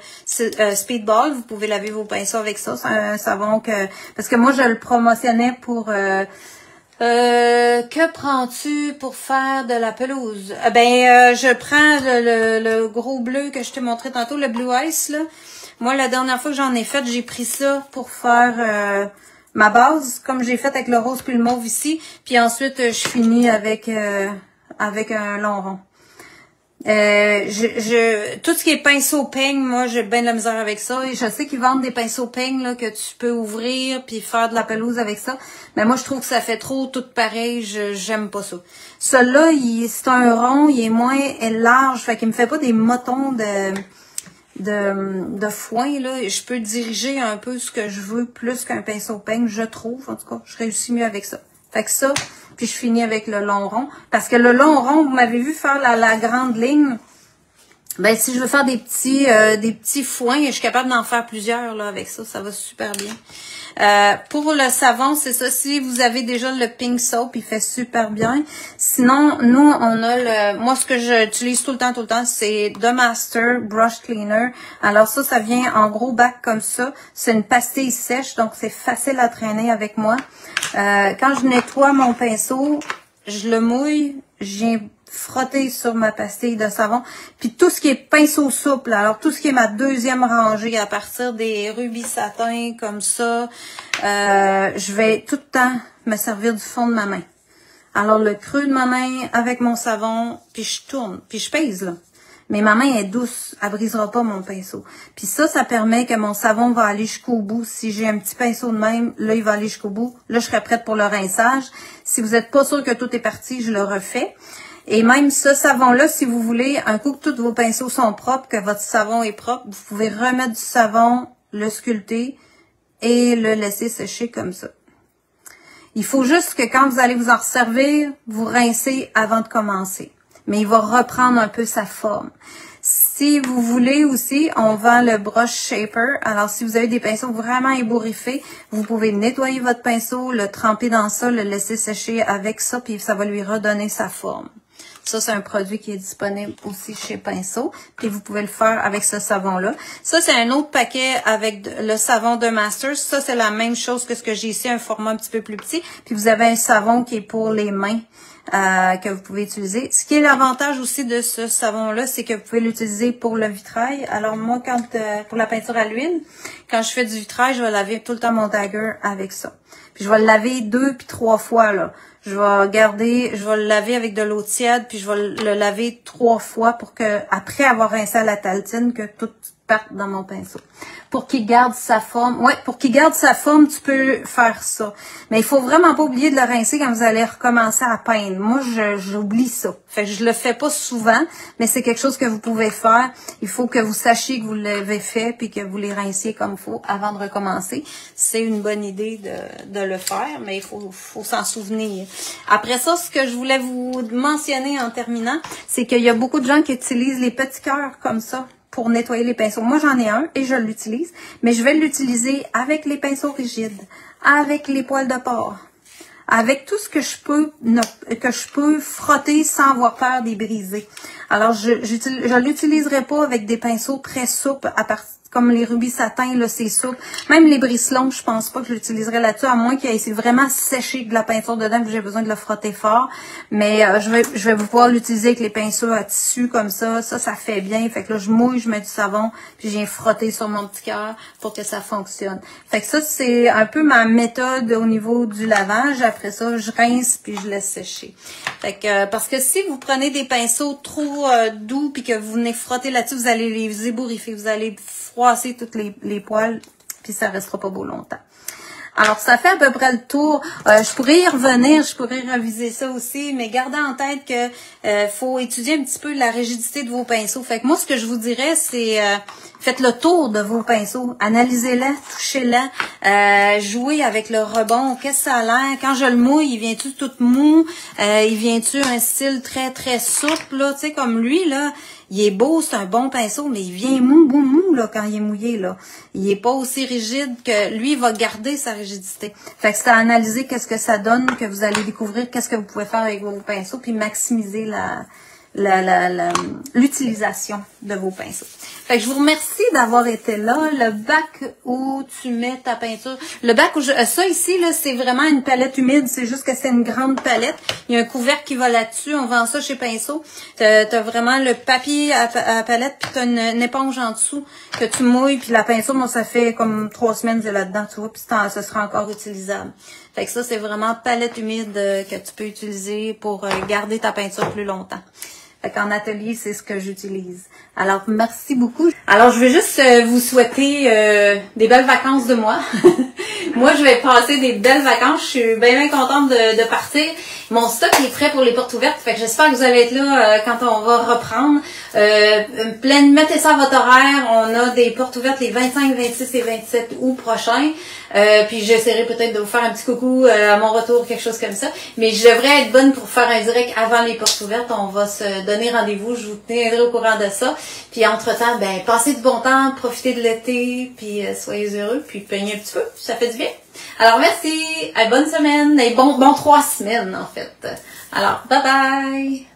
Speedball, vous pouvez laver vos pinceaux avec ça. C'est un savon que... Parce que moi, je le promotionnais pour... que prends-tu pour faire de la pelouse? Je prends le gros bleu que je t'ai montré tantôt, le Blue Ice, là. Moi, la dernière fois que j'en ai fait, j'ai pris ça pour faire... ma base, comme j'ai fait avec le rose puis le mauve ici. Puis ensuite, je finis avec un long rond. Tout ce qui est pinceau peigne, moi, j'ai bien de la misère avec ça. Et je sais qu'ils vendent des pinceaux peignes là, que tu peux ouvrir puis faire de la pelouse avec ça. Mais moi, je trouve que ça fait trop tout pareil. J'aime pas ça. Celui-là, c'est un rond, il est moins large. Fait qu'il me fait pas des motons de foin, là. Je peux diriger un peu ce que je veux plus qu'un pinceau peigne, je trouve. En tout cas, je réussis mieux avec ça. Fait que ça, puis je finis avec le long rond. Parce que le long rond, vous m'avez vu faire la grande ligne. Ben, si je veux faire des petits foins, je suis capable d'en faire plusieurs, là, avec ça. Ça va super bien. Pour le savon, c'est ça. Si vous avez déjà le Pink Soap, il fait super bien. Sinon, nous, on a moi, ce que j'utilise tout le temps, c'est The Master Brush Cleaner. Alors ça vient en gros bac comme ça. C'est une pastille sèche, donc c'est facile à traîner avec moi. Quand je nettoie mon pinceau, je le mouille, j'ai frotter sur ma pastille de savon. Puis tout ce qui est pinceau souple, alors tout ce qui est ma deuxième rangée à partir des rubis satin comme ça, je vais tout le temps me servir du fond de ma main. Alors le creux de ma main avec mon savon, puis je tourne, puis je pèse là. Mais ma main est douce, elle brisera pas mon pinceau. Puis ça permet que mon savon va aller jusqu'au bout. Si j'ai un petit pinceau de même, là, il va aller jusqu'au bout. Là, je serai prête pour le rinçage. Si vous n'êtes pas sûr que tout est parti, je le refais. Et même ce savon-là, si vous voulez, un coup que tous vos pinceaux sont propres, que votre savon est propre, vous pouvez remettre du savon, le sculpter et le laisser sécher comme ça. Il faut juste que quand vous allez vous en resservir, vous rincez avant de commencer. Mais il va reprendre un peu sa forme. Si vous voulez aussi, on vend le brush shaper. Alors, si vous avez des pinceaux vraiment ébouriffés, vous pouvez nettoyer votre pinceau, le tremper dans ça, le laisser sécher avec ça, puis ça va lui redonner sa forme. Ça, c'est un produit qui est disponible aussi chez Pinceau. Puis vous pouvez le faire avec ce savon-là. Ça, c'est un autre paquet avec le savon de Masters. Ça, c'est la même chose que ce que j'ai ici, un format un petit peu plus petit. Puis vous avez un savon qui est pour les mains. Que vous pouvez utiliser. Ce qui est l'avantage aussi de ce savon-là, c'est que vous pouvez l'utiliser pour le vitrail. Alors moi, pour la peinture à l'huile, quand je fais du vitrail, je vais laver tout le temps mon dagger avec ça. Puis je vais le laver 2 puis 3 fois, là. Je vais le laver avec de l'eau tiède, puis je vais le laver 3 fois pour que, après avoir rincé à la taltine, que tout parte dans mon pinceau. Pour qu'il garde sa forme. Ouais, pour qu'il garde sa forme, tu peux faire ça. Mais il faut vraiment pas oublier de le rincer quand vous allez recommencer à peindre. Moi, j'oublie ça. Fait que je le fais pas souvent, mais c'est quelque chose que vous pouvez faire. Il faut que vous sachiez que vous l'avez fait puis que vous les rinciez comme il faut avant de recommencer. C'est une bonne idée de le faire, mais il faut s'en souvenir. Après ça, ce que je voulais vous mentionner en terminant, c'est qu'il y a beaucoup de gens qui utilisent les petits cœurs comme ça pour nettoyer les pinceaux. Moi, j'en ai un et je l'utilise, mais je vais l'utiliser avec les pinceaux rigides, avec les poils de porc, avec tout ce que je peux frotter sans avoir peur d'y briser. Alors, je l'utiliserai pas avec des pinceaux très souples comme les rubis satins, là, c'est souple. Même les brisselons, je pense pas que je l'utiliserai là-dessus, à moins qu'il ait vraiment séché de la peinture dedans, que j'ai besoin de le frotter fort. Mais je vais pouvoir l'utiliser avec les pinceaux à tissu comme ça. Ça fait bien. Fait que là, je mouille, je mets du savon, puis je viens frotter sur mon petit cœur pour que ça fonctionne. Fait que ça, c'est un peu ma méthode au niveau du lavage. Après ça, je rince, puis je laisse sécher. Fait que, parce que si vous prenez des pinceaux trop doux, puis que vous venez frotter là-dessus, vous allez les ébouriffer, vous allez froisser toutes les poils, puis ça restera pas beau longtemps. Alors, ça fait à peu près le tour. Je pourrais y revenir, je pourrais réviser ça aussi, mais gardez en tête que faut étudier un petit peu la rigidité de vos pinceaux. Fait que moi, ce que je vous dirais, c'est faites le tour de vos pinceaux. Analysez-les, touchez-les, jouez avec le rebond. Qu'est-ce que ça a l'air? Quand je le mouille, il vient-tu tout mou? Il vient-tu un style très, très souple, là? Tu sais, comme lui, là. Il est beau, c'est un bon pinceau, mais il vient mou, là, quand il est mouillé, là. Il est pas aussi rigide que lui, il va garder sa rigidité. Fait que c'est à analyser qu'est-ce que ça donne, que vous allez découvrir qu'est-ce que vous pouvez faire avec vos pinceaux, puis maximiser l'utilisation de vos pinceaux. Fait que je vous remercie d'avoir été là. Le bac où tu mets ta peinture, le bac où ça ici là, c'est vraiment une palette humide, c'est juste que c'est une grande palette. Il y a un couvercle qui va là-dessus, on vend ça chez Pinceau. T'as vraiment le papier à palette, puis t'as une éponge en dessous que tu mouilles, puis la pinceau, moi ça fait comme 3 semaines que j'ai là-dedans, tu vois, puis ça sera encore utilisable. Fait que ça, c'est vraiment palette humide que tu peux utiliser pour garder ta peinture plus longtemps. Fait qu'en atelier, c'est ce que j'utilise. Alors, merci beaucoup. Alors, je vais juste vous souhaiter des belles vacances de moi. Moi, je vais passer des belles vacances. Je suis bien contente de partir. Mon stock est prêt pour les portes ouvertes. Fait que j'espère que vous allez être là quand on va reprendre. Mettez ça à votre horaire. On a des portes ouvertes les 25, 26 et 27 août prochains. Puis j'essaierai peut-être de vous faire un petit coucou à mon retour, quelque chose comme ça. Mais je devrais être bonne pour faire un direct avant les portes ouvertes. On va se donner rendez-vous. Je vous tiendrai au courant de ça. Puis entre-temps, ben passez du bon temps, profitez de l'été, puis soyez heureux, puis peignez un petit peu. Ça fait du bien. Alors merci, bonne semaine, et bon 3 semaines en fait. Alors, bye bye!